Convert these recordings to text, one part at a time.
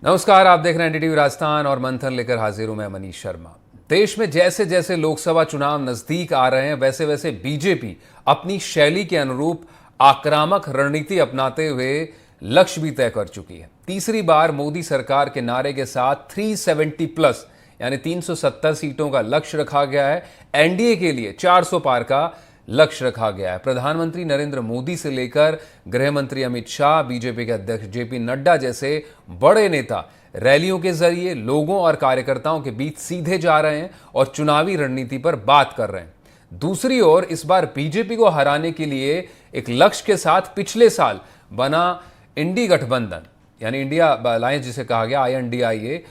नमस्कार, आप देख रहे हैं एनडीटीवी राजस्थान और मंथन लेकर हाजिर हूं मैं मनीष शर्मा। देश में जैसे जैसे लोकसभा चुनाव नजदीक आ रहे हैं वैसे वैसे बीजेपी अपनी शैली के अनुरूप आक्रामक रणनीति अपनाते हुए लक्ष्य भी तय कर चुकी है। तीसरी बार मोदी सरकार के नारे के साथ 370 प्लस यानी 370 सीटों का लक्ष्य रखा गया है। एनडीए के लिए 400 पार का लक्ष्य रखा गया है। प्रधानमंत्री नरेंद्र मोदी से लेकर गृह मंत्री अमित शाह, बीजेपी के अध्यक्ष जेपी नड्डा जैसे बड़े नेता रैलियों के जरिए लोगों और कार्यकर्ताओं के बीच सीधे जा रहे हैं और चुनावी रणनीति पर बात कर रहे हैं। दूसरी ओर इस बार बीजेपी को हराने के लिए एक लक्ष्य के साथ पिछले साल बना इंडी गठबंधन यानी इंडिया अलायंस जिसे कहा गया INDIA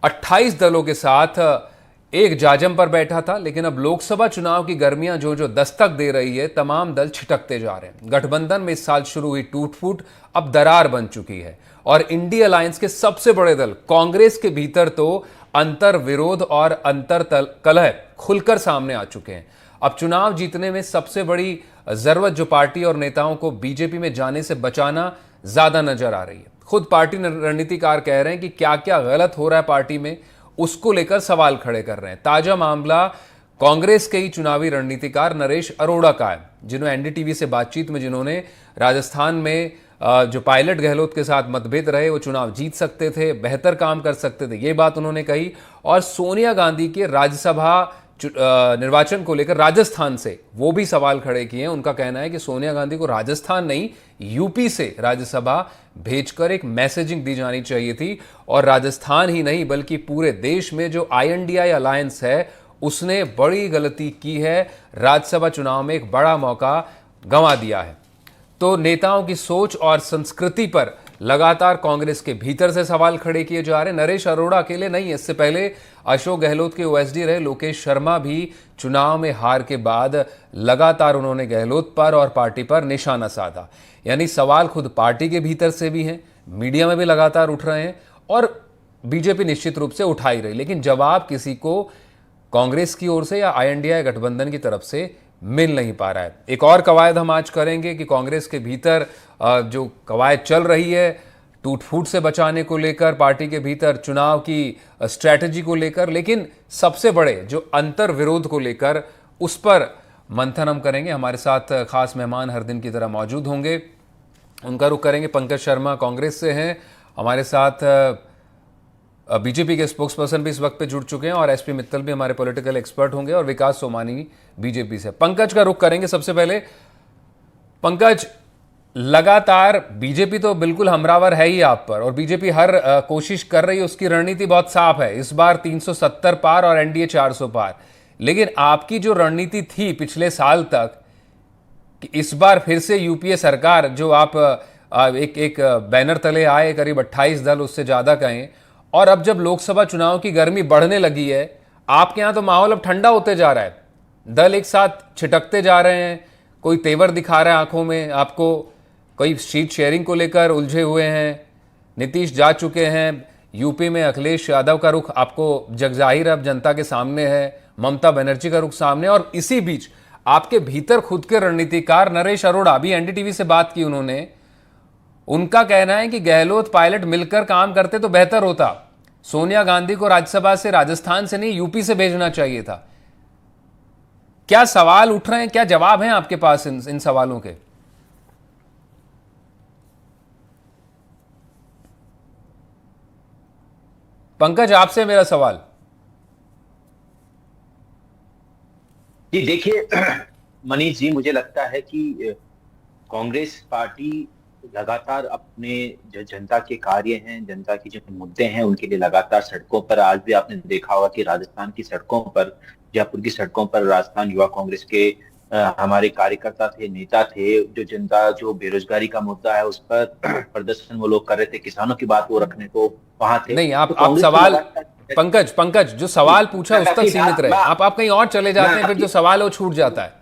28 दलों के साथ एक जाजम पर बैठा था। लेकिन अब लोकसभा चुनाव की गर्मियां जो जो दस्तक दे रही है, तमाम दल छिटकते जा रहे हैं। गठबंधन में इस साल शुरू हुई टूट फूट अब दरार बन चुकी है और इंडी अलायंस के सबसे बड़े दल कांग्रेस के भीतर तो अंतर विरोध और अंतर कलह खुलकर सामने आ चुके हैं। अब चुनाव जीतने में सबसे बड़ी जरूरत जो पार्टी और नेताओं को बीजेपी में जाने से बचाना ज्यादा नजर आ रही है। खुद पार्टी रणनीतिकार कह रहे हैं कि क्या क्या गलत हो रहा है पार्टी में, उसको लेकर सवाल खड़े कर रहे हैं। ताजा मामला कांग्रेस के ही चुनावी रणनीतिकार नरेश अरोड़ा का है, जिन्होंने एनडीटीवी से बातचीत में जिन्होंने राजस्थान में जो पायलट गहलोत के साथ मतभेद रहे वो चुनाव जीत सकते थे, बेहतर काम कर सकते थे, ये बात उन्होंने कही। और सोनिया गांधी के राज्यसभा निर्वाचन को लेकर राजस्थान से वो भी सवाल खड़े किए हैं। उनका कहना है कि सोनिया गांधी को राजस्थान नहीं यूपी से राज्यसभा भेजकर एक मैसेजिंग दी जानी चाहिए थी और राजस्थान ही नहीं बल्कि पूरे देश में जो INDI अलायंस है उसने बड़ी गलती की है, राज्यसभा चुनाव में एक बड़ा मौका गंवा दिया है। तो नेताओं की सोच और संस्कृति पर लगातार कांग्रेस के भीतर से सवाल खड़े किए जा रहे हैं। नरेश अरोड़ा अकेले नहीं, इससे पहले अशोक गहलोत के OSD रहे लोकेश शर्मा भी चुनाव में हार के बाद लगातार उन्होंने गहलोत पर और पार्टी पर निशाना साधा। यानी सवाल खुद पार्टी के भीतर से भी हैं, मीडिया में भी लगातार उठ रहे हैं और बीजेपी निश्चित रूप से उठा ही रही, लेकिन जवाब किसी को कांग्रेस की ओर से या INDI गठबंधन की तरफ से मिल नहीं पा रहा है। एक और कवायद हम आज करेंगे कि कांग्रेस के भीतर जो कवायद चल रही है टूट फूट से बचाने को लेकर, पार्टी के भीतर चुनाव की स्ट्रैटेजी को लेकर, लेकिन सबसे बड़े जो अंतर विरोध को लेकर उस पर मंथन हम करेंगे। हमारे साथ खास मेहमान हर दिन की तरह मौजूद होंगे, उनका रुख करेंगे। पंकज शर्मा कांग्रेस से हैं हमारे साथ, बीजेपी के स्पोक्स पर्सन भी इस वक्त पे जुड़ चुके हैं और SP मित्तल भी हमारे पॉलिटिकल एक्सपर्ट होंगे और विकास सोमानी बीजेपी से। पंकज का रुख करेंगे सबसे पहले। पंकज, लगातार बीजेपी तो बिल्कुल हमरावर है ही आप पर और बीजेपी हर कोशिश कर रही है, उसकी रणनीति बहुत साफ है, इस बार 370 पार और NDA 400 पार। लेकिन आपकी जो रणनीति थी पिछले साल तक कि इस बार फिर से UPA सरकार, जो आप एक बैनर तले आए, करीब 28 दल उससे ज्यादा कहें, और अब जब लोकसभा चुनाव की गर्मी बढ़ने लगी है आपके यहां तो माहौल अब ठंडा होते जा रहा है, दल एक साथ छिटकते जा रहे हैं, कोई तेवर दिखा रहा है आंखों में आपको, कोई सीट शेयरिंग को लेकर उलझे हुए हैं, नीतीश जा चुके हैं, यूपी में अखिलेश यादव का रुख आपको जगजाहिर अब जनता के सामने है, ममता बनर्जी का रुख सामने, और इसी बीच आपके भीतर खुद के रणनीतिकार नरेश अरोड़ा, अभी NDTV से बात की उन्होंने, उनका कहना है कि गहलोत पायलट मिलकर काम करते तो बेहतर होता, सोनिया गांधी को राज्यसभा से राजस्थान से नहीं यूपी से भेजना चाहिए था। क्या सवाल उठ रहे हैं, क्या जवाब हैं आपके पास इन सवालों के? पंकज, आपसे मेरा सवाल। जी देखिए मनीष जी, मुझे लगता है कि कांग्रेस पार्टी लगातार अपने जो जनता के कार्य हैं, जनता के जो मुद्दे हैं, उनके लिए लगातार सड़कों पर, आज भी आपने देखा होगा कि राजस्थान की सड़कों पर, जयपुर की सड़कों पर राजस्थान युवा कांग्रेस के हमारे कार्यकर्ता थे, नेता थे, जो जनता जो बेरोजगारी का मुद्दा है उस पर प्रदर्शन वो लोग कर रहे थे, किसानों की बात वो रखने को वहां थे। नहीं, आप तो कांग्रेस तो सवाल, पंकज जो सवाल पूछा उस तक सीमित रहे, आप कहीं और चले जाते हैं, फिर जो सवाल है वो छूट जाता है।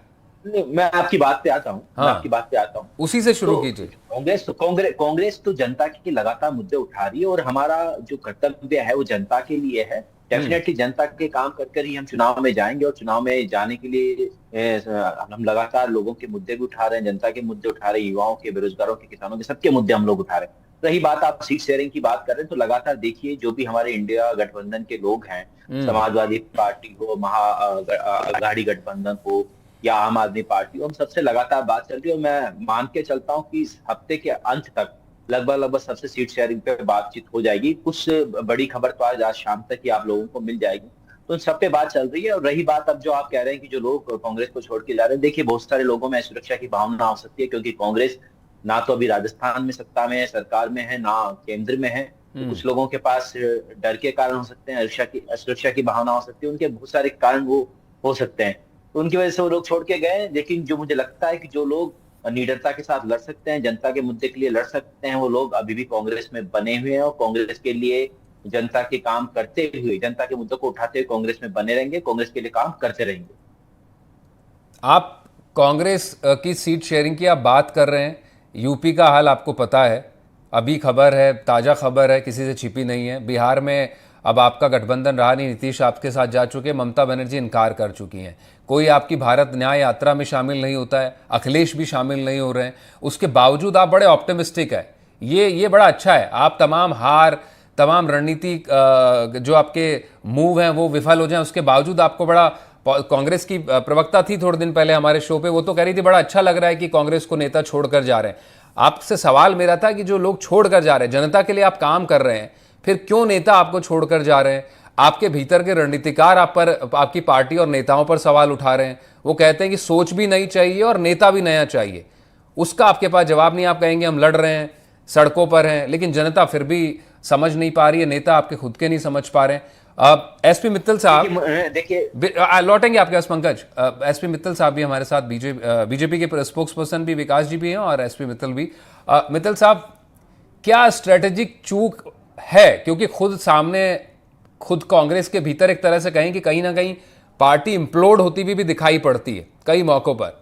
नहीं, मैं आपकी बात पे आता हूँ, हाँ, मैं आपकी बात पे आता हूँ। उसी से शुरू तो कीजिए। कांग्रेस तो जनता के लगातार मुद्दे उठा रही है और हमारा जो कर्तव्य है वो जनता के लिए है। डेफिनेटली जनता के काम कर ही हम चुनाव में जाएंगे और चुनाव में जाने के लिए हम लगातार लोगों के मुद्दे भी उठा रहे हैं, जनता के मुद्दे उठा रहे हैं, युवाओं के, बेरोजगारों के, किसानों के, सबके मुद्दे हम लोग उठा रहे हैं। रही बात, आप सीट शेयरिंग की बात कर रहे हैं, तो लगातार देखिए जो भी हमारे इंडिया गठबंधन के लोग हैं, समाजवादी पार्टी हो, आघाड़ी गठबंधन हो या आम आदमी पार्टी हो, हम सबसे लगातार बात चल रही है और मैं मान के चलता हूँ कि इस हफ्ते के अंत तक लगभग लगभग सबसे सीट शेयरिंग पे बातचीत हो जाएगी। कुछ बड़ी खबर तो आज शाम तक ही आप लोगों को मिल जाएगी, तो उन सब पे बात चल रही है। और रही बात अब जो आप कह रहे हैं कि जो लोग कांग्रेस को छोड़ के जा रहे हैं, देखिए बहुत सारे लोगों में सुरक्षा की भावना हो सकती है, क्योंकि कांग्रेस ना तो अभी राजस्थान में सत्ता में है, सरकार में है, ना केंद्र में है। तो कुछ लोगों के पास डर के कारण हो सकते हैं, असुरक्षा की भावना हो सकती है, उनके बहुत सारे कारण वो हो सकते हैं, तो उनकी वजह से वो लोग छोड़ के गए। लेकिन जो मुझे लगता है कि जो लोग निडरता के साथ लड़ सकते हैं, जनता के मुद्दे के लिए लड़ सकते हैं, वो लोग अभी भी कांग्रेस में बने हुए हैं और कांग्रेस के लिए जनता के काम करते हुए, जनता के मुद्दों को उठाते हुए कांग्रेस में बने रहेंगे, कांग्रेस के लिए काम करते रहेंगे। आप कांग्रेस की सीट शेयरिंग की आप बात कर रहे हैं, यूपी का हाल आपको पता है, अभी खबर है, ताज़ा खबर है, किसी से छिपी नहीं है। बिहार में अब आपका गठबंधन रहा नहीं, नीतीश आपके साथ जा चुके, ममता बनर्जी इनकार कर चुकी हैं, कोई आपकी भारत न्याय यात्रा में शामिल नहीं होता है, अखिलेश भी शामिल नहीं हो रहे हैं, उसके बावजूद आप बड़े ऑप्टिमिस्टिक है। ये बड़ा अच्छा है। आप तमाम हार, तमाम रणनीति जो आपके मूव हैं वो विफल हो जाएं, उसके बावजूद आपको बड़ा, कांग्रेस की प्रवक्ता थी थोड़े दिन पहले हमारे शो पे, वो तो कह रही थी बड़ा अच्छा लग रहा है कि कांग्रेस को नेता छोड़कर जा रहे हैं। आपसे सवाल मेरा था कि जो लोग छोड़कर जा रहे हैं, जनता के लिए आप काम कर रहे हैं, फिर क्यों नेता आपको छोड़कर जा रहे हैं? आपके भीतर के रणनीतिकार आप पर, आपकी पार्टी और नेताओं पर सवाल उठा रहे हैं। वो कहते हैं कि सोच भी नई चाहिए और नेता भी नया चाहिए। उसका आपके पास जवाब नहीं। आप कहेंगे हम लड़ रहे हैं, सड़कों पर हैं, लेकिन जनता फिर भी समझ नहीं पा रही है, नेता आपके खुद के नहीं समझ पा रहे हैं। एसपी मित्तल साहब, देखिए लौटेंगे आपके पास पंकज। एसपी मित्तल साहब भी हमारे साथ, बीजेपी के स्पोक्स पर्सन भी विकास जी भी हैं और एसपी मित्तल भी। मित्तल साहब, क्या स्ट्रेटेजिक चूक है? क्योंकि खुद कांग्रेस के भीतर एक तरह से कहें कि कहीं ना कहीं पार्टी इम्प्लोड होती भी दिखाई पड़ती है कई मौकों पर।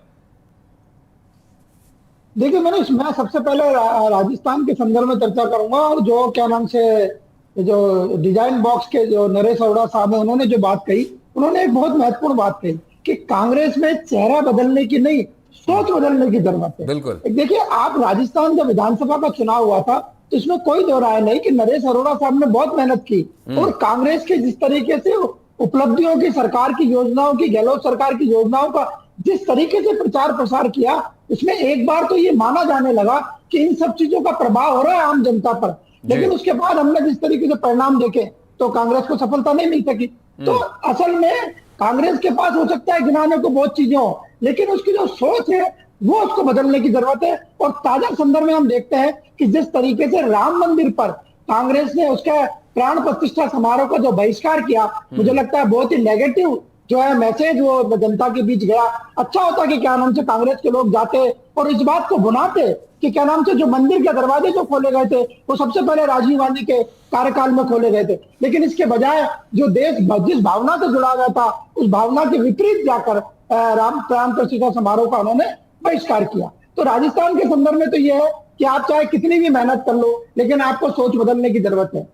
देखिए, मैं सबसे पहले राजस्थान के संदर्भ में चर्चा करूंगा, और जो क्या नाम से जो डिजाइन बॉक्स के जो नरेश अरोड़ा साहब है, उन्होंने जो बात कही, उन्होंने एक बहुत महत्वपूर्ण बात कही कि कांग्रेस में चेहरा बदलने की नहीं, सोच बदलने की जरूरत है। बिल्कुल। देखिए, आप राजस्थान जब विधानसभा का चुनाव हुआ था तो इसमें कोई दो राय नहीं कि नरेश अरोड़ा साहब ने बहुत मेहनत की, और कांग्रेस के जिस तरीके से उपलब्धियों की, सरकार की योजनाओं की, गहलोत सरकार की योजनाओं का जिस तरीके से प्रचार प्रसार किया, उसमें एक बार तो ये माना जाने लगा कि इन सब चीजों का प्रभाव हो रहा है आम जनता पर। लेकिन उसके बाद हमने जिस तरीके से परिणाम देखे तो कांग्रेस को सफलता नहीं मिल सकी। तो असल में कांग्रेस के पास हो सकता है गिनाने को बहुत चीजें हो, लेकिन उसकी जो सोच है वो उसको बदलने की जरूरत है। और ताजा संदर्भ में हम देखते हैं कि जिस तरीके से राम मंदिर पर कांग्रेस ने उसका प्राण प्रतिष्ठा समारोह का जो बहिष्कार किया, मुझे लगता है बहुत ही नेगेटिव जो है मैसेज वो जनता के बीच गया। अच्छा होता कि क्या नाम से कांग्रेस के लोग जाते और इस बात को बुनाते कि क्या नाम से जो मंदिर के दरवाजे जो खोले गए थे वो सबसे पहले राजीव गांधी के कार्यकाल में खोले गए थे, लेकिन इसके बजाय जो देश जिस भावना से जुड़ा गया था उस भावना के विपरीत जाकर राम प्राण प्रतिष्ठा समारोह का उन्होंने बहिष्कार किया। तो राजस्थान के संदर्भ में तो यह है कि आप चाहे कितनी भी मेहनत कर लो, लेकिन आपको सोच बदलने की जरूरत है।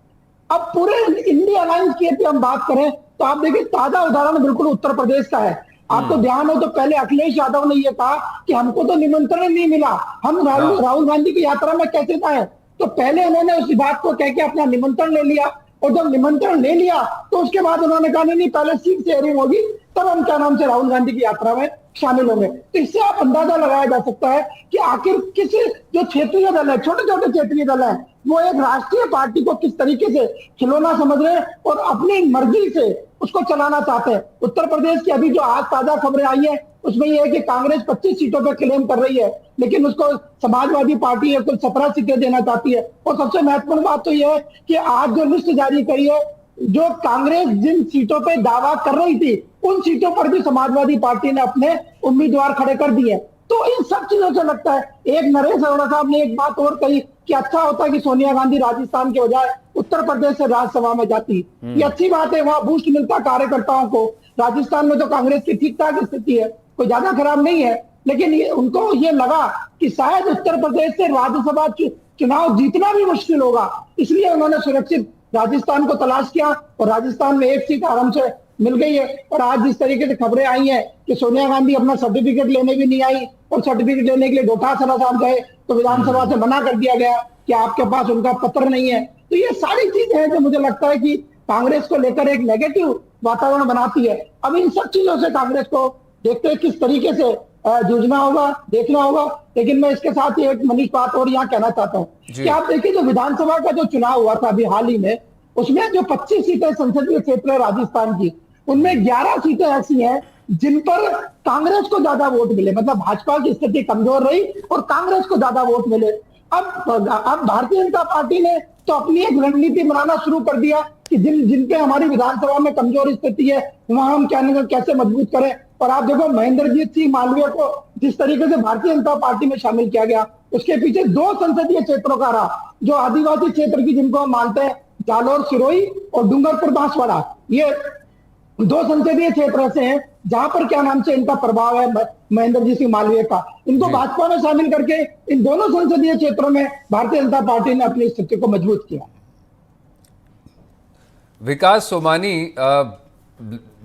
अब पूरे इंडिया अलायंस की यदि हम बात करें तो आप देखिए, ताजा उदाहरण बिल्कुल उत्तर प्रदेश का है। आपको ध्यान हो तो पहले अखिलेश यादव ने यह कहा कि हमको तो निमंत्रण नहीं मिला, हम राहुल गांधी की यात्रा में कैसे जाएं। तो पहले उन्होंने उस बात को कह के अपना निमंत्रण ले लिया, और जब निमंत्रण ले लिया तो उसके बाद उन्होंने कहा नहीं पहले सीट शेयरिंग होगी तब हम क्या नाम से राहुल गांधी की यात्रा में शामिल होंगे। तो इससे आप अंदाजा लगाया जा सकता है कि आखिर किस जो क्षेत्रीय दल है, छोटे छोटे क्षेत्रीय दल है, वो एक राष्ट्रीय पार्टी को किस तरीके से खिलौना समझ रहे हैं और अपनी मर्जी से उसको चलाना चाहते हैं। उत्तर प्रदेश की अभी जो आज ताजा खबरें आई है उसमें यह है कि कांग्रेस 25 सीटों पर क्लेम कर रही है, लेकिन उसको समाजवादी पार्टी है कुल 17 सीटें देना चाहती है। और सबसे महत्वपूर्ण बात तो यह है कि आज जो लिस्ट जारी करी है, जो कांग्रेस जिन सीटों पे दावा कर रही थी उन सीटों पर भी समाजवादी पार्टी ने अपने उम्मीदवार खड़े कर दिए। तो इन सब चीजों से लगता है, एक नरेश अरोड़ा साहब ने एक बात और कही कि अच्छा होता कि सोनिया गांधी राजस्थान के बजाय उत्तर प्रदेश से राज्यसभा में जाती। ये अच्छी बात है, वहां बूस्ट मिलता कार्यकर्ताओं को। राजस्थान में तो कांग्रेस की ठीक ठाक स्थिति है, कोई ज्यादा खराब नहीं है, लेकिन उनको ये लगा कि शायद उत्तर प्रदेश से राज्यसभा चुनाव जीतना भी मुश्किल होगा, इसलिए उन्होंने सुरक्षित राजस्थान को तलाश किया और राजस्थान में एक सीट आराम से मिल गई है। और आज जिस तरीके से खबरें आई हैं कि सोनिया गांधी अपना सर्टिफिकेट लेने भी नहीं आई और सर्टिफिकेट लेने के लिए डोटासरा साहब गए तो विधानसभा से मना कर दिया गया कि आपके पास उनका पत्र नहीं है। तो ये सारी चीजें हैं जो मुझे लगता है कि कांग्रेस को लेकर एक नेगेटिव वातावरण बनाती है। अब इन सब चीजों से कांग्रेस को देखते हैं किस तरीके से जूझना होगा, देखना होगा। लेकिन मैं इसके साथ ही एक मनीष बात और यहाँ कहना चाहता हूँ कि आप देखिए जो विधानसभा का जो चुनाव हुआ था अभी हाल ही में, उसमें जो 25 सीटें संसदीय क्षेत्र है राजस्थान की, उनमें 11 सीटें ऐसी हैं जिन पर कांग्रेस को ज्यादा वोट मिले, मतलब भाजपा की स्थिति कमजोर रही और कांग्रेस को ज्यादा वोट मिले। अब भारतीय जनता पार्टी ने तो अपनी एक रणनीति बनाना शुरू कर दिया कि जिनके हमारी विधानसभा में कमजोर स्थिति है वहां हम कैसे मजबूत करें। और आप देखो महेंद्रजीत सिंह मालवीय को जिस तरीके से भारतीय जनता पार्टी में शामिल किया गया, उसके पीछे 2 संसदीय क्षेत्रों का रहा जो आदिवासी क्षेत्र की, जिनको हम मानते हैं जालोर सिरोही और डूंगरपुर बांसवाड़ा, ये 2 संसदीय क्षेत्र ऐसे हैं जहां पर क्या नाम से इनका प्रभाव है महेंद्रजीत सिंह मालवीय का। इनको भाजपा में शामिल करके इन दोनों संसदीय क्षेत्रों में भारतीय जनता पार्टी ने अपनी स्थिति को मजबूत किया। विकास सोमानी,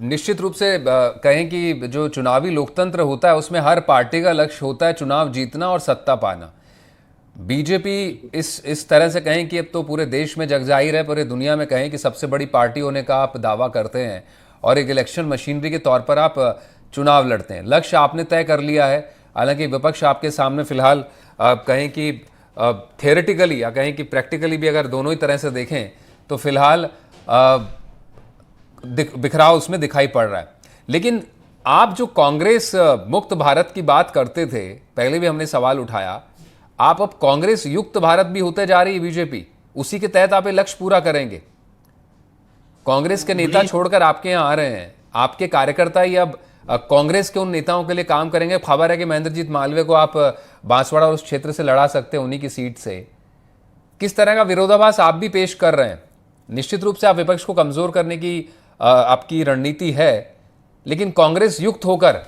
निश्चित रूप से कहें कि जो चुनावी लोकतंत्र होता है उसमें हर पार्टी का लक्ष्य होता है चुनाव जीतना और सत्ता पाना। बीजेपी इस तरह से कहें कि अब तो पूरे देश में जग जाहिर है, पूरे दुनिया में कहें कि सबसे बड़ी पार्टी होने का आप दावा करते हैं और एक इलेक्शन मशीनरी के तौर पर आप चुनाव लड़ते हैं। लक्ष्य आपने तय कर लिया है, हालांकि विपक्ष आपके सामने फिलहाल कहें कि थियोरेटिकली या कहें कि प्रैक्टिकली भी अगर दोनों ही तरह से देखें तो फिलहाल बिखराव उसमें दिखाई पड़ रहा है। लेकिन आप जो कांग्रेस मुक्त भारत की बात करते थे, पहले भी हमने सवाल उठाया, आप अब कांग्रेस युक्त भारत भी होते जा रही है बीजेपी, उसी के तहत आप ये लक्ष्य पूरा करेंगे? कांग्रेस के नेता छोड़कर आपके यहाँ आ रहे हैं, आपके कार्यकर्ता ही अब कांग्रेस के उन नेताओं के लिए काम करेंगे। खबर है कि महेंद्रजीत मालवीय को आप बांसवाड़ा और उस क्षेत्र से लड़ा सकते हैं, उन्हीं की सीट से। किस तरह का विरोधाभास आप भी पेश कर रहे हैं? निश्चित रूप से आप विपक्ष को कमजोर करने की आपकी रणनीति है, लेकिन कांग्रेस युक्त होकर।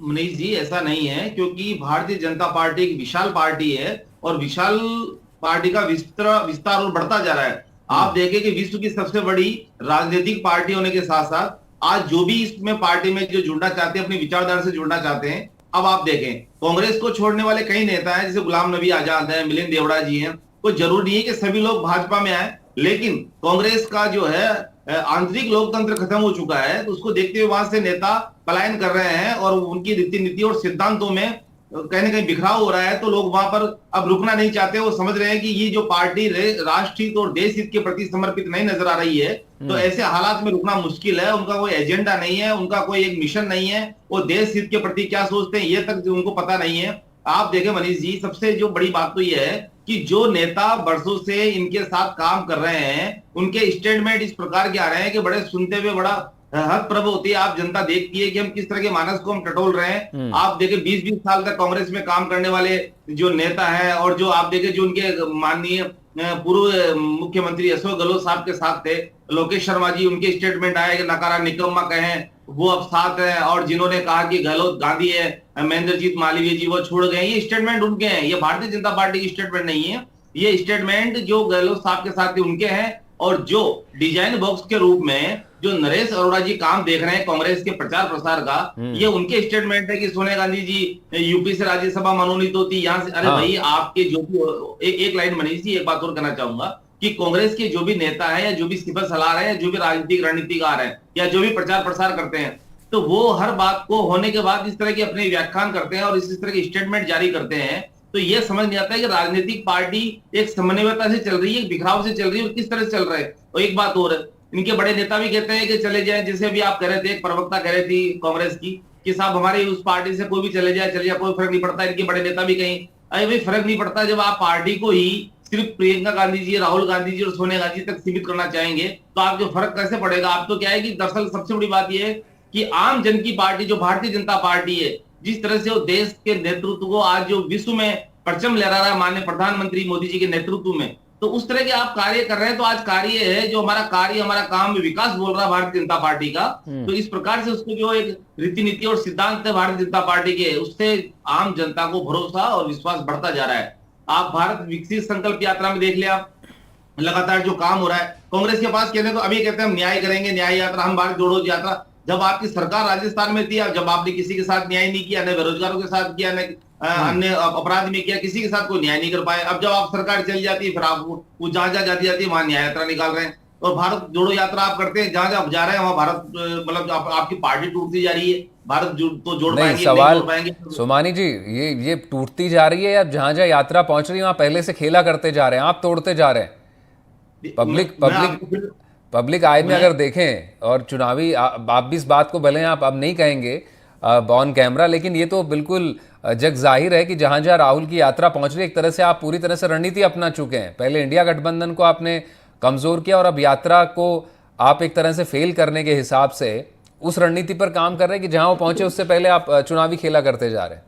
मनीष जी, ऐसा नहीं है, क्योंकि भारतीय जनता पार्टी एक विशाल पार्टी है और विशाल पार्टी का विस्तार और बढ़ता जा रहा है। आप देखें कि विश्व की सबसे बड़ी राजनीतिक पार्टी होने के साथ साथ आज जो भी इसमें पार्टी में जो जुड़ना चाहते हैं, अपनी विचारधारा से जुड़ना चाहते हैं, अब आप देखें कांग्रेस को छोड़ने वाले कई नेता हैं, जैसे गुलाम नबी आजाद हैं, मिलिंद देवड़ा जी हैं। कोई जरूरी नहीं है कि सभी लोग भाजपा में आए, लेकिन कांग्रेस का जो है आंतरिक लोकतंत्र खत्म हो चुका है, तो उसको देखते हुए वहां से नेता पलायन कर रहे हैं और उनकी रीति नीति और सिद्धांतों में कहीं ना कहीं बिखराव हो रहा है। तो लोग वहां पर अब रुकना नहीं चाहते, वो समझ रहे हैं कि ये जो पार्टी राष्ट्र हित और देश हित के प्रति समर्पित नहीं नजर आ रही है, तो ऐसे हालात में रुकना मुश्किल है। उनका कोई एजेंडा नहीं है, उनका कोई एक मिशन नहीं है, वो देश हित के प्रति क्या सोचते हैं ये तक उनको पता नहीं है। आप देखें मनीष जी, सबसे जो बड़ी बात तो ये है कि जो नेता वर्षों से इनके साथ काम कर रहे हैं, उनके स्टेटमेंट इस प्रकार के आ रहे हैं कि बड़े सुनते हुए बड़ा हद प्रभ होती है। आप जनता देखती है कि हम किस तरह के मानस को हम टटोल रहे हैं। आप देखें 20-20 साल तक कांग्रेस में काम करने वाले जो नेता है, और जो आप देखें जो उनके माननीय पूर्व मुख्यमंत्री अशोक गहलोत साहब के साथ थे, लोकेश शर्मा जी, उनके स्टेटमेंट आए कि नकारा निकम्मा कहें, वो अब साथ है। और जिन्होंने कहा कि गहलोत गांधी है, महेंद्रजीत मालवीय जी, वो छोड़ गए, ये स्टेटमेंट उनके हैं, ये भारतीय जनता पार्टी की स्टेटमेंट नहीं है। ये स्टेटमेंट जो गहलोत साहब के साथ थे उनके हैं। और जो डिजाइन बॉक्स के रूप में जो नरेश अरोड़ा जी काम देख रहे हैं कांग्रेस के प्रचार प्रसार का, ये उनके स्टेटमेंट है कि सोनिया गांधी जी यूपी से राज्यसभा मनोनीत होती, यहाँ से। अरे भाई, आपके जो भी एक लाइन मनीष जी, एक बात और कहना चाहूंगा कि कांग्रेस के जो भी नेता है या जो भी सिफर सलाह है या जो भी राजनीतिक रणनीतिकार है या जो भी प्रचार प्रसार करते हैं, तो वो हर बात को होने के बाद इस तरह के अपने व्याख्यान करते हैं और इस तरह के स्टेटमेंट जारी करते हैं। तो ये समझ नहीं आता है कि राजनीतिक पार्टी एक समन्वयता से चल रही है, बिखराव से चल रही है, और किस तरह से चल रहा है। और एक बात और, इनके बड़े नेता भी कहते हैं कि चले जाए, जैसे अभी आप कह रहे थे, एक प्रवक्ता कह रही थी कांग्रेस की कि साहब हमारे उस पार्टी से कोई भी चले जाए, कोई फर्क नहीं पड़ता। इनके बड़े नेता भी कहीं, अरे भाई फर्क नहीं पड़ता। जब आप पार्टी को ही सिर्फ प्रियंका गांधी जी, राहुल गांधी जी और सोनिया गांधी तक सीमित करना चाहेंगे, तो आपको फर्क कैसे पड़ेगा? आप तो क्या है कि दरअसल सबसे बड़ी बात यह है कि आम जन की पार्टी जो भारतीय जनता पार्टी है, जिस तरह से वो देश के नेतृत्व को आज जो विश्व में परचम लहरा रहा है माननीय प्रधानमंत्री मोदी जी के नेतृत्व में, तो उस तरह के आप कार्य कर रहे हैं। तो आज कार्य है जो हमारा कार्य, हमारा काम विकास बोल रहा है भारतीय जनता पार्टी का, तो इस प्रकार से उसको जो एक रीति नीति और सिद्धांत है भारतीय जनता पार्टी के, उससे आम जनता को भरोसा और विश्वास बढ़ता जा रहा है। आप भारत विकसित संकल्प यात्रा में देख लिया, लगातार जो काम हो रहा है कांग्रेस के पास, कहते हैं तो अभी कहते हैं हम न्याय करेंगे, न्याय यात्रा, हम भारत जोड़ो यात्रा। जब आपकी सरकार राजस्थान में थी, जब आपने किसी के साथ न्याय नहीं किया, न बेरोजगारों के साथ किया, न अन्य अपराध में किया, किसी के साथ कोई न्याय नहीं कर पाए। अब जब आप सरकार चली जाती है, फिर आप वो जहां जहां जाती जाती है वहां न्याय यात्रा निकाल रहे हैं। और भारत जोड़ो यात्रा आप करते हैं, जहां जहां जा रहे हैं वहां भारत मतलब आपकी पार्टी टूटती जा रही है। भारत तो जोड़ नहीं, पाएंगे, नहीं सवाल जोड़ पाएंगे। सोमानी जी, ये टूटती जा रही है या जहां जहां यात्रा पहुंच रही है वहां पहले से खेला करते जा रहे हैं, आप तोड़ते जा रहे हैं। पब्लिक मैं पब्लिक आपको फिर- पब्लिक आय में मैं अगर देखें और चुनावी आप भी इस बात को भले आप अब नहीं कहेंगे ऑन कैमरा, लेकिन ये तो बिल्कुल जग जाहिर है कि जहां जहां राहुल की यात्रा पहुंच रही है, एक तरह से आप पूरी तरह से रणनीति अपना चुके हैं। पहले इंडिया गठबंधन को आपने कमजोर किया और अब यात्रा को आप एक तरह से फेल करने के हिसाब से उस रणनीति पर काम कर रहे हैं कि जहां वो पहुंचे उससे पहले आप चुनावी खेला करते जा रहे हैं।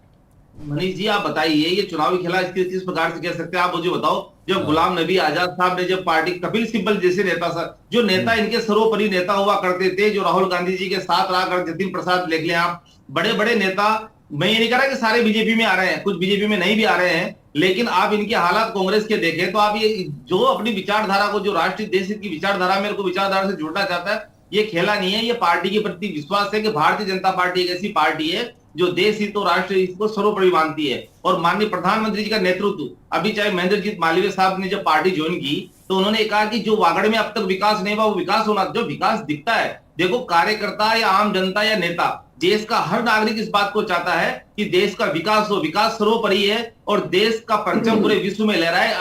मनीष जी, आप बताइए, ये चुनावी खेला किस प्रकार से कह सकते हैं? आप मुझे बताओ, जब गुलाम नबी आजाद साहब ने जब पार्टी, कपिल सिब्बल जैसे नेता साहब, जो नेता इनके सर्वोपरि नेता हुआ करते थे, जो राहुल गांधी जी के साथ रहा कर, जतिन प्रसाद लिख लें आप, बड़े बड़े नेता, मैं ये नहीं कह रहा कि सारे बीजेपी में आ रहे हैं, कुछ बीजेपी में नहीं भी आ रहे हैं, लेकिन आप इनके हालात कांग्रेस के देखें तो आप ये जो अपनी विचारधारा को, जो राष्ट्रीय देश की विचारधारा, मेरे को विचारधारा से जुड़ना चाहता है, ये खेला नहीं है। ये पार्टी के प्रति विश्वास है कि भारतीय जनता पार्टी एक ऐसी पार्टी है जो देश हित और राष्ट्र हित को सर्वोपरि मानती है। और माननीय प्रधानमंत्री जी का नेतृत्व, अभी चाहे महेंद्रजीत मालवीय साहब ने जब पार्टी ज्वाइन की तो उन्होंने कहा कि जो वागड़ में अब तक विकास नहीं हुआ वो विकास होना, जो विकास दिखता है, देखो कार्यकर्ता या आम जनता या नेता, देश का हर नागरिक इस बात को चाहता है कि देश का विकास हो, विकास सर्वोपरि है और देश का परचम पूरे विश्व में लहराए।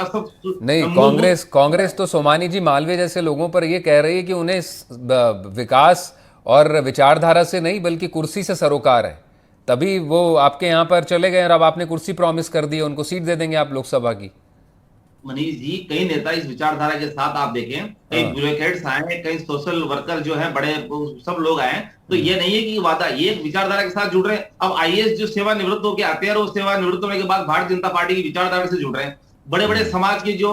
नहीं, कांग्रेस तो सोमानी जी मालवीय जैसे लोगों पर ये कह रही है कि उन्हें विकास और विचारधारा से नहीं बल्कि कुर्सी से सरोकार है, तभी वो आपके यहाँ पर चले गए और अब आपने कुर्सी प्रॉमिस कर दी है, उनको सीट दे देंगे आप लोकसभा की। मनीष जी, कई नेता इस विचारधारा के साथ आप देखें, कई ब्यूरोक्रेट्स आए हैं, कई सोशल वर्कर जो हैं, बड़े सब लोग आए हैं, तो ये नहीं है कि वादा, ये एक विचारधारा के साथ जुड़ रहे हैं। अब आईएएस जो सेवानिवृत्त होकर आते हैं और सेवा निवृत्त होने के बाद भारतीय जनता पार्टी की विचारधारा से जुड़ रहे हैं। बड़े बड़े समाज के जो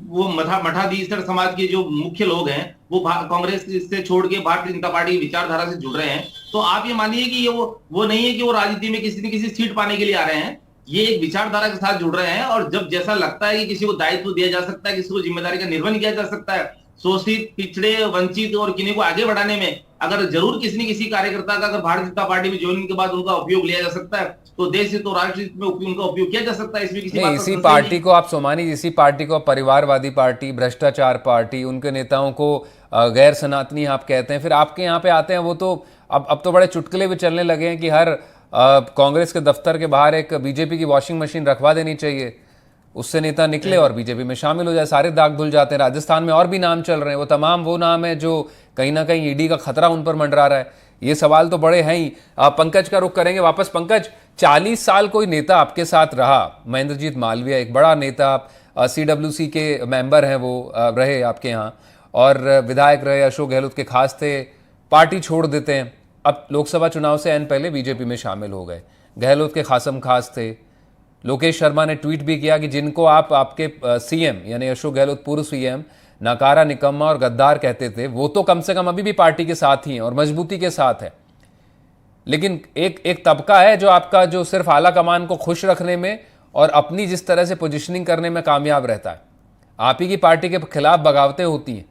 वो मठाधीश्वर समाज के जो मुख्य लोग हैं वो कांग्रेस से छोड़ के भारतीय जनता पार्टी की विचारधारा से जुड़ रहे हैं। तो आप ये मानिए कि ये वो नहीं है कि वो राजनीति में किसी न किसी सीट पाने के लिए आ रहे हैं, ये एक विचारधारा के साथ जुड़ रहे हैं। और जब जैसा लगता है कि किसी को दायित्व दिया जा सकता है, किसी को जिम्मेदारी का निर्वहन किया जा सकता है, शोषित, पिछड़े, वंचित और किन्हीं को आगे बढ़ाने में अगर जरूर किसी न किसी कार्यकर्ता का अगर भारतीय जनता पार्टी में ज्वाइनिंग के बाद उनका उपयोग लिया जा सकता है, तो देश हित और राष्ट्र हित में उनका उपयोग किया जा सकता है। इसमें किसी बात का इसी संशय पार्टी नहीं। को आप सोमानी, इसी पार्टी को परिवारवादी पार्टी, भ्रष्टाचार पार्टी, उनके नेताओं को गैर सनातनी आप कहते हैं, फिर आपके यहाँ पे आते हैं वो तो अब तो बड़े चुटकुले भी चलने लगे हैं कि हर कांग्रेस के दफ्तर के बाहर एक बीजेपी की वॉशिंग मशीन रखवा देनी चाहिए, उससे नेता निकले और बीजेपी में शामिल हो जाए, सारे दाग धुल जाते हैं। राजस्थान में और भी नाम चल रहे हैं, वो तमाम वो नाम है जो कहीं ना कहीं ईडी का खतरा उन पर मंडरा रहा है। ये सवाल तो बड़े हैं ही। पंकज का रुख करेंगे वापस। पंकज, 40 साल कोई नेता आपके साथ रहा, महेंद्रजीत मालवीय एक बड़ा नेता, CWC के मेंबर हैं वो, रहे आपके यहाँ और विधायक रहे, अशोक गहलोत के खास थे, पार्टी छोड़ देते हैं, अब लोकसभा चुनाव से एन पहले बीजेपी में शामिल हो गए। गहलोत के खासम खास थे। लोकेश शर्मा ने ट्वीट भी किया कि जिनको आप आपके सीएम यानी अशोक गहलोत पूर्व सीएम नकारा, निकम्मा और गद्दार कहते थे, वो तो कम से कम अभी भी पार्टी के साथ ही हैं और मजबूती के साथ है। लेकिन एक तबका है जो आपका, जो सिर्फ आला कमान को खुश रखने में और अपनी जिस तरह से पोजीशनिंग करने में कामयाब रहता है। आप ही की पार्टी के खिलाफ बगावतें होती हैं।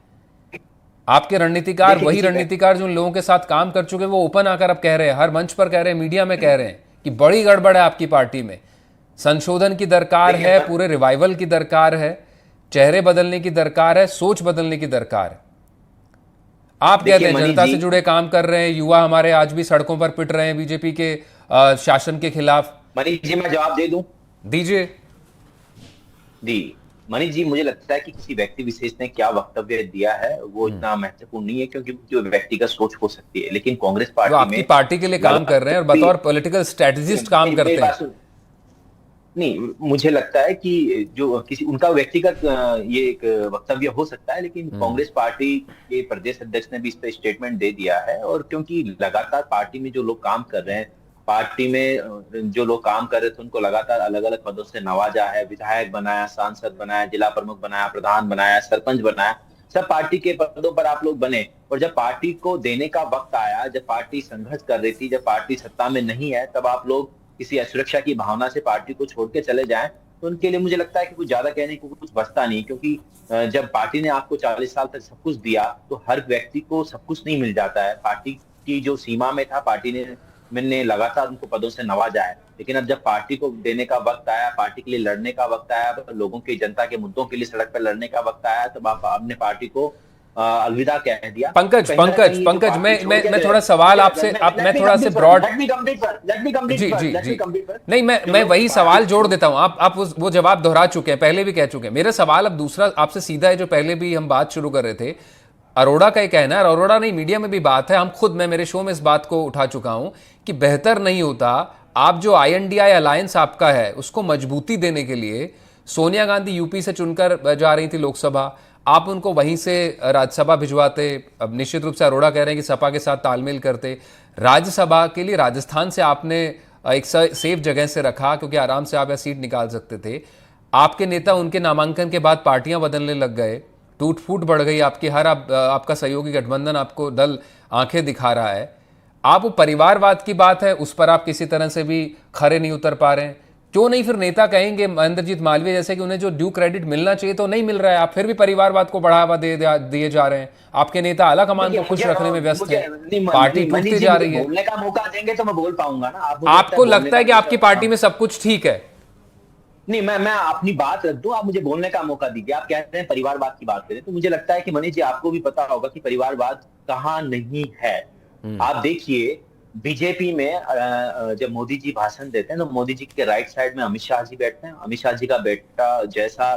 आपके रणनीतिकार वही रणनीतिकार जो उन लोगों के साथ काम कर चुके, वो ओपन आकर अब कह रहे हैं, हर मंच पर कह रहे हैं, मीडिया में कह रहे हैं कि बड़ी गड़बड़ है आपकी पार्टी में, संशोधन की दरकार है, पूरे रिवाइवल की दरकार है, चेहरे बदलने की दरकार है, सोच बदलने की दरकार है। आप कहते हैं जनता से जुड़े काम कर रहे हैं, युवा हमारे आज भी सड़कों पर पिट रहे हैं बीजेपी के शासन के खिलाफ। मनीष जी, मैं जवाब दे दूं? दीजिए। दी मनीष जी, मुझे लगता है कि किसी व्यक्ति विशेष ने क्या वक्तव्य दिया है वो इतना महत्वपूर्ण नहीं है, क्योंकि जो व्यक्तिगत सोच हो सकती है, लेकिन कांग्रेस पार्टी में आपकी पार्टी के लिए काम कर रहे हैं और बतौर पॉलिटिकल स्ट्रेटेजिस्ट काम करते हैं। नहीं, मुझे लगता है कि जो किसी उनका व्यक्तिगत ये एक वक्तव्य हो सकता है, लेकिन कांग्रेस पार्टी के प्रदेश अध्यक्ष ने भी इस पर स्टेटमेंट दे दिया है। और क्योंकि लगातार पार्टी में जो लोग काम कर रहे हैं, पार्टी में जो लोग काम कर रहे थे उनको लगातार अलग अलग पदों से नवाजा है, विधायक बनाया, सांसद बनाया, जिला प्रमुख बनाया, प्रधान बनाया, सरपंच बनाया, सब पार्टी के पदों पर आप लोग बने। और जब पार्टी को देने का वक्त आया, जब पार्टी संघर्ष कर रही थी, जब पार्टी सत्ता में नहीं है, तब आप लोग किसी असुरक्षा की भावना से पार्टी को छोड़ के चले जाएं, तो उनके लिए मुझे लगता है कि कुछ ज्यादा कहने को कुछ बचता नहीं, क्योंकि जब पार्टी ने आपको 40 साल तक सब कुछ दिया तो हर व्यक्ति को सब कुछ नहीं मिल जाता है। पार्टी की जो सीमा में था, पार्टी ने मैंने लगातार उनको पदों से नवाजा है, लेकिन अब जब पार्टी को देने का वक्त आया, पार्टी के लिए लड़ने का वक्त आया, लोगों की, जनता के मुद्दों के लिए सड़क पर लड़ने का वक्त आया, तब आप अपने पार्टी को अलविदा कह दिया। पंकज, मैं थोड़ा सवाल आपसे, मैं थोड़ा से ब्रॉड, जी, नहीं, मैं वही सवाल जोड़ देता हूं। आप वो जवाब दोहरा चुके हैं, पहले भी कह चुके हैं। मेरा सवाल अब दूसरा आपसे सीधा है, जो पहले भी हम बात शुरू कर रहे थे। अरोड़ा का ये कहना है, अरोड़ा नहीं, मीडिया में भी बात है, हम खुद, मैं मेरे शो में इस बात को उठा चुका हूं कि बेहतर नहीं होता आप जो INDI अलायंस आपका है उसको मजबूती देने के लिए, सोनिया गांधी यूपी से चुनकर जा रही थी लोकसभा, आप उनको वहीं से राज्यसभा भिजवाते। अब निश्चित रूप से अरोड़ा कह रहे हैं कि सपा के साथ तालमेल करते। राज्यसभा के लिए राजस्थान से आपने एक सेफ जगह से रखा, क्योंकि आराम से आप यह सीट निकाल सकते थे। आपके नेता उनके नामांकन के बाद पार्टियां बदलने लग गए, टूट फूट बढ़ गई आपकी, आपका सहयोगी गठबंधन आपको दल आंखें दिखा रहा है। आप वो परिवारवाद की बात है, उस पर आप किसी तरह से भी खरे नहीं उतर पा रहे हैं। क्यों नहीं फिर नेता कहेंगे महेंद्रजीत मालवीय जैसे कि उन्हें जो ड्यू क्रेडिट मिलना चाहिए तो नहीं मिल रहा है, आप फिर भी परिवारवाद को बढ़ावा दिए जा रहे हैं। आपके नेता आला कमान को खुश रखने में व्यस्त है, पार्टी टूटती जा रही है। बोलने का मौका देंगे तो मैं बोल पाऊंगा ना। आपको लगता है कि आपकी पार्टी में सब कुछ ठीक है? नहीं, मैं अपनी बात रख दूं, आप मुझे बोलने का मौका दीजिए। आप कहते हैं परिवारवाद की बात करें, तो मुझे लगता है कि मनीष जी आपको भी पता होगा कि परिवारवाद कहाँ नहीं है। आप देखिए बीजेपी में जब मोदी जी भाषण देते हैं तो मोदी जी के राइट साइड में अमित शाह जी बैठते हैं। अमित शाह जी का बेटा जैसा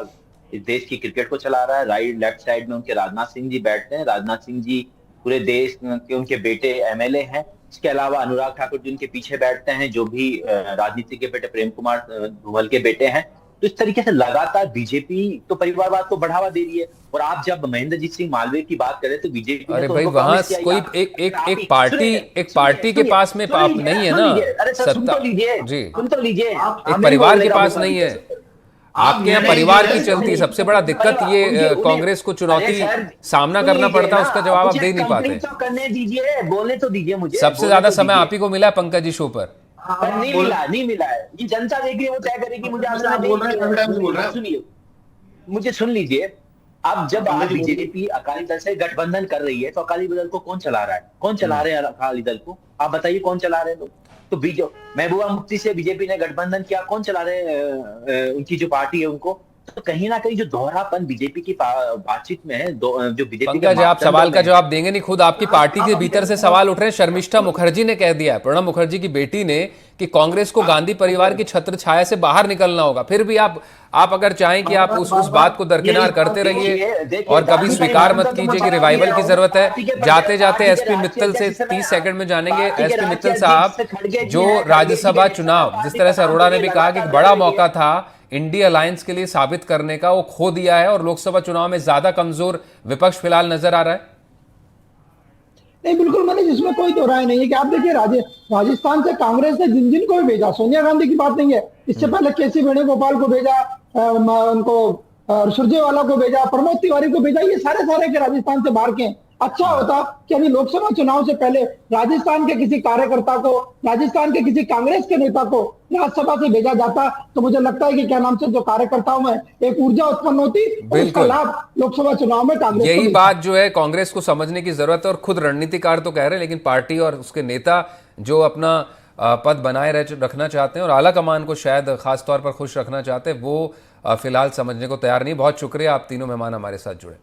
इस देश की क्रिकेट को चला रहा है, लेफ्ट साइड में उनके राजनाथ सिंह जी बैठते हैं। राजनाथ सिंह जी पूरे देश के उनके बेटे MLA हैं। इसके अलावा अनुराग ठाकुर जी उनके पीछे बैठते हैं, जो भी राजनीति के बेटे प्रेम कुमार धूमल के बेटे हैं। तो इस तरीके से लगातार बीजेपी तो परिवारवाद को बढ़ावा दे रही है। और आप जब महेंद्रजीत सिंह मालवीय की बात करें तो बीजेपी, अरे भाई वहां कोई एक पार्टी के पास में पाप नहीं है ना, सत्ता जी, सुन तो लीजिए, एक परिवार के पास नहीं है। आपके यहाँ परिवार की चलती, सबसे बड़ा दिक्कत ये कांग्रेस को चुनौती सामना करना पड़ता है, उसका जवाब आप दे नहीं पाते। करने दीजिए, बोलने तो दीजिए मुझे। सबसे ज्यादा समय आप ही को मिला है पंकज जी शो पर। नहीं मिला है, ये जनता देगी, वो तय करेगी। मुझे सुन लीजिए, अब जब आज बीजेपी अकाली दल से गठबंधन कर रही है तो अकाली दल को कौन चला रहा है? कौन चला रहे हैं अकाली दल को? आप बताइए कौन चला रहे हैं लोग? तो महबूबा मुफ्ती से बीजेपी ने गठबंधन किया, कौन चला रहे हैं? उनकी जो पार्टी है उनको। तो कहीं ना कहीं जो दोहरापन बीजेपी की बातचीत में है, जो बीजेपी, पंकज आप सवाल का जवाब देंगे नहीं, खुद आपकी पार्टी के भीतर से सवाल उठ रहे हैं। शर्मिष्ठा मुखर्जी ने कह दिया है, प्रणब मुखर्जी की बेटी ने, कि कांग्रेस को गांधी परिवार की छत्र छाया से बाहर निकलना होगा। फिर भी आप अगर चाहें कि आप उस बात को दरकिनार करते रहिए और कभी स्वीकार मत कीजिए कि रिवाइवल की जरूरत है। जाते जाते SP मित्तल से 30 सेकंड में जानेंगे। SP मित्तल साहब, जो राज्यसभा चुनाव, जिस तरह से अरोड़ा ने भी कहा कि एक बड़ा मौका था इंडिया अलायंस के लिए साबित करने का, वो खो दिया है और लोकसभा चुनाव में ज्यादा कमजोर विपक्ष फिलहाल नजर आ रहा है। नहीं, बिल्कुल मैंने, जिसमें कोई दो राय नहीं है कि आप देखिए राजस्थान से कांग्रेस ने जिन को भी भेजा, सोनिया गांधी की बात नहीं है, इससे पहले KC वेणुगोपाल को भेजा, उनको सुरजेवाला को भेजा, प्रमोद तिवारी को भेजा, ये सारे के राजस्थान से बाहर के हैं। अच्छा होता कि अभी लोकसभा चुनाव से पहले राजस्थान के किसी कार्यकर्ता को, राजस्थान के किसी कांग्रेस के नेता को राज्यसभा से भेजा जाता, तो मुझे लगता है कि क्या नाम से जो कार्यकर्ताओं में एक ऊर्जा उत्पन्न होती, उसका लाभ लोकसभा चुनाव में कांग्रेस। यही बात जो है कांग्रेस को समझने की जरूरत है, और खुद रणनीतिकार तो कह रहे हैं, लेकिन पार्टी और उसके नेता जो अपना पद बनाए रखना चाहते हैं और आला कमान को शायद खास तौर पर खुश रखना चाहते हैं, वो फिलहाल समझने को तैयार नहीं। बहुत शुक्रिया, आप तीनों मेहमान हमारे साथ जुड़े।